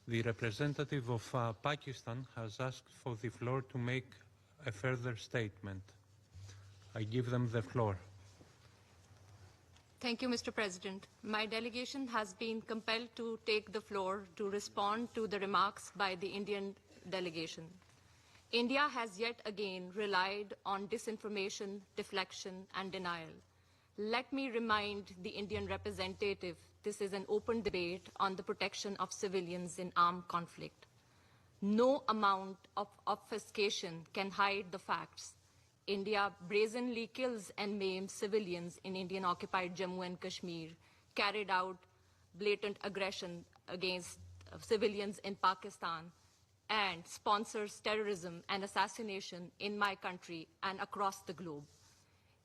The representative of Pakistan has asked for the floor to make a further statement. I give them the floor. Thank you, Mr. President. My delegation has been compelled to take the floor to respond to the remarks by the Indian delegation. India has yet again relied on disinformation, deflection, and denial. Let me remind the Indian representative this is an open debate on the protection of civilians in armed conflict. No amount of obfuscation can hide the facts. India brazenly kills and maims civilians in Indian-occupied Jammu and Kashmir, carried out blatant aggression against civilians in Pakistan, and sponsors terrorism and assassination in my country and across the globe.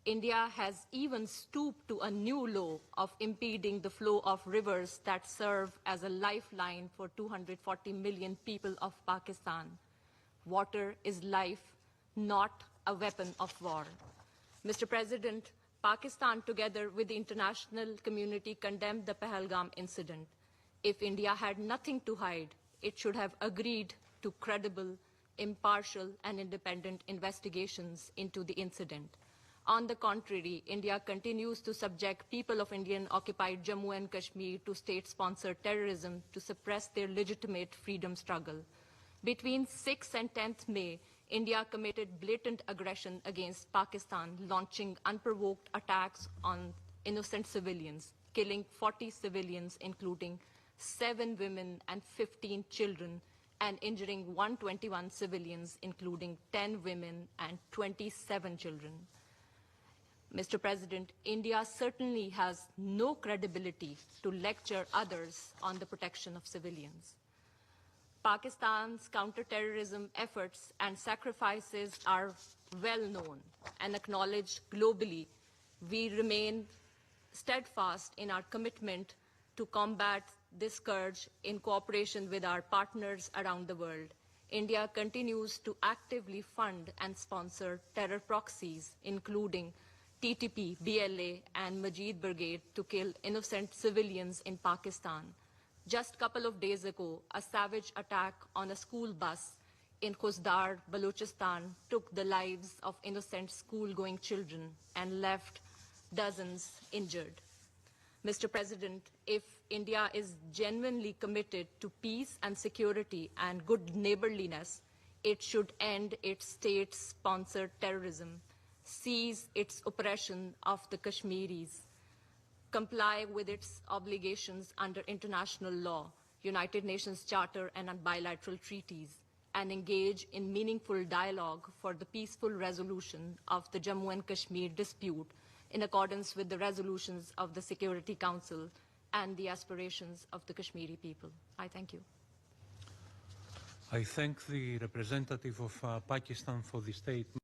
India has even stooped to a new law of impeding the flow of rivers that serve as a lifeline for 240 million people of Pakistan. Water is life, not a weapon of war. Mr. President, Pakistan, together with the international community, condemned the Pahalgam incident. If India had nothing to hide, it should have agreed to credible, impartial, and independent investigations into the incident. On the contrary, India continues to subject people of Indian-occupied Jammu and Kashmir to state-sponsored terrorism to suppress their legitimate freedom struggle. Between 6th and 10th May, India committed blatant aggression against Pakistan, launching unprovoked attacks on innocent civilians, killing 40 civilians, including 7 women and 15 children, and injuring 121 civilians, including 10 women and 27 children. Mr. President, India certainly has no credibility to lecture others on the protection of civilians. Pakistan's counter-terrorism efforts and sacrifices are well known and acknowledged globally. We remain steadfast in our commitment to combat this scourge in cooperation with our partners around the world. India continues to actively fund and sponsor terror proxies, including TTP, BLA, and Majid Brigade, to kill innocent civilians in Pakistan. Just a couple of days ago, a savage attack on a school bus in Khuzdar, Balochistan, took the lives of innocent school-going children and left dozens injured. Mr. President, if India is genuinely committed to peace and security and good neighborliness, it should end its state-sponsored terrorism, cease its oppression of the Kashmiris, comply with its obligations under international law, United Nations Charter and bilateral treaties, and engage in meaningful dialogue for the peaceful resolution of the Jammu and Kashmir dispute in accordance with the resolutions of the Security Council and the aspirations of the Kashmiri people. I thank you. I thank the representative of Pakistan for the statement.